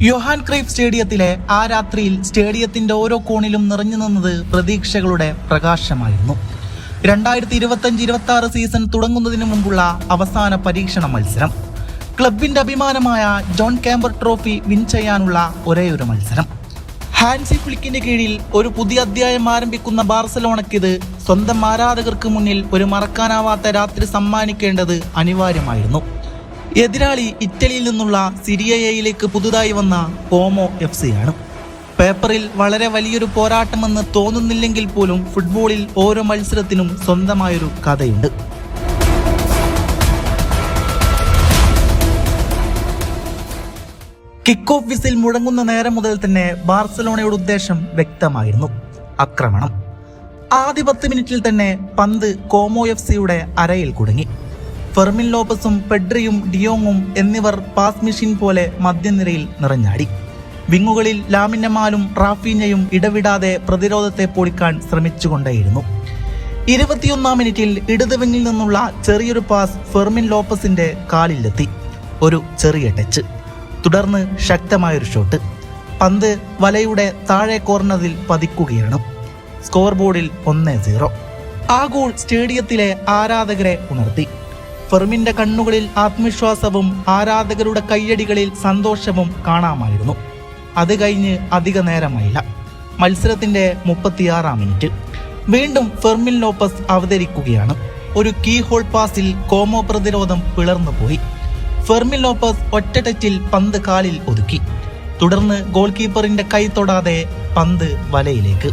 Yohan Cruyff സ്റ്റേഡിയത്തിലെ ആ രാത്രിയിൽ സ്റ്റേഡിയത്തിന്റെ ഓരോ കോണിലും നിറഞ്ഞു നിന്നത് പ്രതീക്ഷകളുടെ പ്രകാശമായിരുന്നു. 2025-26 സീസൺ തുടങ്ങുന്നതിന് മുമ്പുള്ള അവസാന പരീക്ഷണ മത്സരം, ക്ലബിന്റെ അഭിമാനമായ ജോൺ കാമ്പർ ട്രോഫി വിൻ ചെയ്യാനുള്ള ഒരേയൊരു മത്സരം. ഹാൻസി ഫ്ലിക്കിന്റെ കീഴിൽ ഒരു പുതിയ അധ്യായം ആരംഭിക്കുന്ന ബാർസലോണയ്ക്കിത് സ്വന്തം ആരാധകർക്ക് മുന്നിൽ ഒരു മറക്കാനാവാത്ത രാത്രി സമ്മാനിക്കേണ്ടത് അനിവാര്യമായിരുന്നു. എതിരാളി ഇറ്റലിയിൽ നിന്നുള്ള സിരിയ എയിലേക്ക് പുതുതായി വന്ന കോമോ FC ആണ്. പേപ്പറിൽ വളരെ വലിയൊരു പോരാട്ടമെന്ന് തോന്നുന്നില്ലെങ്കിൽ പോലും ഫുട്ബോളിൽ ഓരോ മത്സരത്തിനും സ്വന്തമായൊരു കഥയുണ്ട്. കിക്ക് ഓഫ് വിസിൽ മുഴങ്ങുന്ന നേരം മുതൽ തന്നെ ബാർസലോണയുടെ ഉദ്ദേശം വ്യക്തമായിരുന്നു: ആക്രമണം. ആദ്യ 10 മിനിറ്റിൽ തന്നെ പന്ത് കോമോ FCയുടെ അരയിൽ കുടുങ്ങി. ഫെർമിൻ ലോപ്പസും പെഡ്രിയും ഡിയോങ്ങും എന്നിവർ പാസ് മെഷീൻ പോലെ മധ്യനിരയിൽ നിറഞ്ഞാടി. വിങ്ങുകളിൽ ലാമിൻ യമാലും റാഫീഞ്ഞയും ഇടവിടാതെ പ്രതിരോധത്തെ പൊളിക്കാൻ ശ്രമിച്ചുകൊണ്ടേയിരുന്നു. 21-ാം മിനിറ്റിൽ ഇടത് വിങ്ങിൽ നിന്നുള്ള ചെറിയൊരു പാസ് ഫെർമിൻ ലോപ്പസിന്റെ കാലിലെത്തി. ഒരു ചെറിയ ടച്ച്, തുടർന്ന് ശക്തമായൊരു ഷോട്ട്. പന്ത് വലയുടെ താഴെ കോർണറിൽ പതിക്കുകയാണ്. സ്കോർ ബോർഡിൽ 1-0. ആ ഗോൾ സ്റ്റേഡിയത്തിലെ ആരാധകരെ ഉണർത്തി. ഫെർമിന്റെ കണ്ണുകളിൽ ആത്മവിശ്വാസവും ആരാധകരുടെ കയ്യടികളിൽ സന്തോഷവും കാണാമായിരുന്നു. അത് കഴിഞ്ഞ് അധിക നേരമായില്ല. മത്സരത്തിന്റെ 36-ാം മിനിറ്റ് വീണ്ടും ഫെർമിൻ ലോപ്പസ് അവതരിക്കുകയാണ്. ഒരു കീ ഹോൾ പാസിൽ കോമോ പ്രതിരോധം പിളർന്നുപോയി. ഫെർമിൻ ലോപ്പസ് ഒറ്റ ടച്ചിൽ പന്ത് കാലിൽ ഒതുക്കി. തുടർന്ന് ഗോൾ കീപ്പറിന്റെ കൈ തൊടാതെ പന്ത് വലയിലേക്ക്.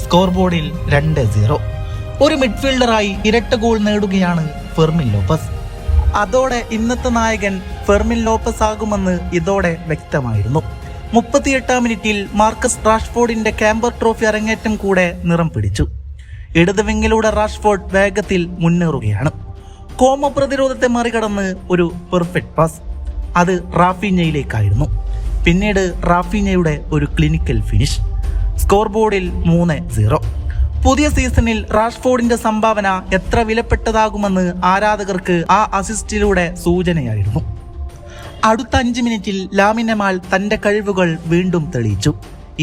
സ്കോർ ബോർഡിൽ 2-0. ഒരു മിഡ്ഫീൽഡറായി ഇരട്ട ഗോൾ നേടുകയാണ് ഫെർമിൻ ലോപ്പസ്. അതോടെ ഇന്നത്തെ നായകൻ ഫെർമിൻ ലോപ്പസ് ആകുമെന്ന് ഇതോടെ വ്യക്തമായിരുന്നു. 38-ാം മിനിറ്റിൽ മാർക്കസ് റാഷ്ഫോർഡിന്റെ കാമ്പർ ട്രോഫി അരങ്ങേറ്റം കൂടെ നിറം പിടിച്ചു. ഇടത് വിങ്ങിലൂടെ റാഷ്ഫോർഡ് വേഗത്തിൽ മുന്നേറുകയാണ്. കോമോ പ്രതിരോധത്തെ മറികടന്ന് ഒരു പെർഫെക്റ്റ് പാസ്. അത് റാഫീഞ്ഞയിലേക്കായിരുന്നു. പിന്നീട് റാഫീഞ്ഞയുടെ ഒരു ക്ലിനിക്കൽ ഫിനിഷ്. സ്കോർ ബോർഡിൽ 3-0. പുതിയ സീസണിൽ റാഷ്ഫോർഡിന്റെ സംഭാവന എത്ര വിലപ്പെട്ടതാകുമെന്ന് ആരാധകർക്ക് ആ അസിസ്റ്റിലൂടെ സൂചനയായിരുന്നു. അടുത്ത 5 മിനിറ്റിൽ ലാമിൻ യമാൽ തന്റെ കഴിവുകൾ വീണ്ടും തെളിയിച്ചു.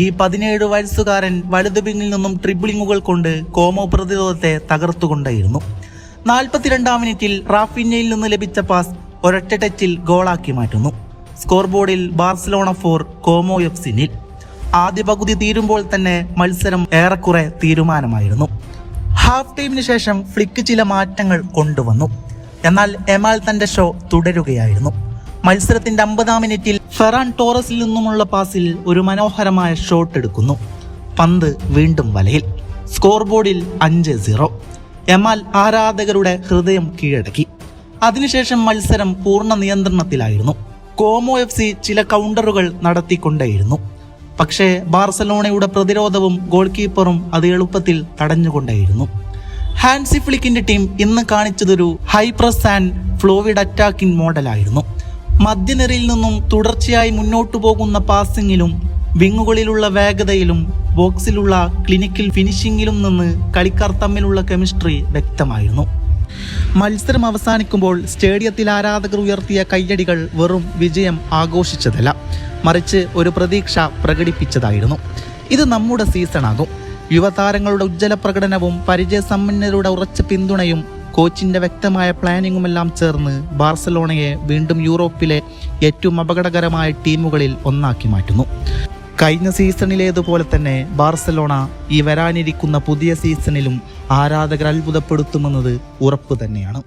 ഈ 17 വയസ്സുകാരൻ വലതുപിങ്ങിൽ നിന്നും ട്രിബിളിങ്ങുകൾ കൊണ്ട് കോമോ പ്രതിരോധത്തെ തകർത്തുകൊണ്ടേയിരുന്നു. 42-ാം മിനിറ്റിൽ റാഫീഞ്ഞയിൽ നിന്ന് ലഭിച്ച പാസ് ഒരൊറ്റ ടച്ചിൽ ഗോളാക്കി മാറ്റുന്നു. സ്കോർ ബോർഡിൽ ബാർസലോണ 4 കോമോ FC 0. ആദ്യ പകുതി തീരുമ്പോൾ തന്നെ മത്സരം ഏറെക്കുറെ തീരുമാനമായിരുന്നു. ഹാഫ് ടൈമിന് ശേഷം ഫ്ലിക്ക് ചില മാറ്റങ്ങൾ കൊണ്ടുവന്നു. എന്നാൽ യമാൽ തന്റെ ഷോ തുടരുകയായിരുന്നു. മത്സരത്തിന്റെ 50-ാം മിനിറ്റിൽ ഫെറാൻ ടോറസിൽ നിന്നുമുള്ള പാസിൽ ഒരു മനോഹരമായ ഷോട്ട് എടുക്കുന്നു. പന്ത് വീണ്ടും വലയിൽ. സ്കോർ ബോർഡിൽ 5-0. യമാൽ ആരാധകരുടെ ഹൃദയം കീഴടക്കി. അതിനുശേഷം മത്സരം പൂർണ്ണ നിയന്ത്രണത്തിലായിരുന്നു. കോമോ FC ചില കൗണ്ടറുകൾ നടത്തിക്കൊണ്ടേയിരുന്നു. പക്ഷേ ബാർസലോണയുടെ പ്രതിരോധവും ഗോൾ കീപ്പറും അത് എളുപ്പത്തിൽ തടഞ്ഞുകൊണ്ടേയിരുന്നു. ഹാൻസി ഫ്ലിക്കിന്റെ ടീം ഇന്ന് കാണിച്ചതൊരു ഹൈ പ്രസ് ആൻഡ് ഫ്ലോവിഡ് അറ്റാക്കിംഗ് മോഡലായിരുന്നു. മധ്യനിരയിൽ നിന്നും തുടർച്ചയായി മുന്നോട്ടു പോകുന്ന പാസിങ്ങിലും വിങ്ങുകളിലുള്ള വേഗതയിലും ബോക്സിലുള്ള ക്ലിനിക്കൽ ഫിനിഷിങ്ങിലും നിന്ന് കളിക്കാർ തമ്മിലുള്ള കെമിസ്ട്രി വ്യക്തമായിരുന്നു. മത്സരം അവസാനിക്കുമ്പോൾ സ്റ്റേഡിയത്തിൽ ആരാധകർ ഉയർത്തിയ കയ്യടികൾ വെറും വിജയം ആഘോഷിച്ചതല്ല, മറിച്ച് ഒരു പ്രതീക്ഷ പ്രകടിപ്പിച്ചതായിരുന്നു. ഇത് നമ്മുടെ സീസണാകും. യുവതാരങ്ങളുടെ ഉജ്ജ്വല പ്രകടനവും പരിചയസമ്പന്നരുടെ ഉറച്ച പിന്തുണയും കോച്ചിന്റെ വ്യക്തമായ പ്ലാനിങ്ങുമെല്ലാം ചേർന്ന് ബാർസലോണയെ വീണ്ടും യൂറോപ്പിലെ ഏറ്റവും അപകടകരമായ ടീമുകളിൽ ഒന്നാക്കി മാറ്റുന്നു. കഴിഞ്ഞ സീസണിലേതുപോലെ തന്നെ ബാർസലോണ ഈ വരാനിരിക്കുന്ന പുതിയ സീസണിലും ആരാധകർ അത്ഭുതപ്പെടുത്തുമെന്നത് ഉറപ്പ് തന്നെയാണ്.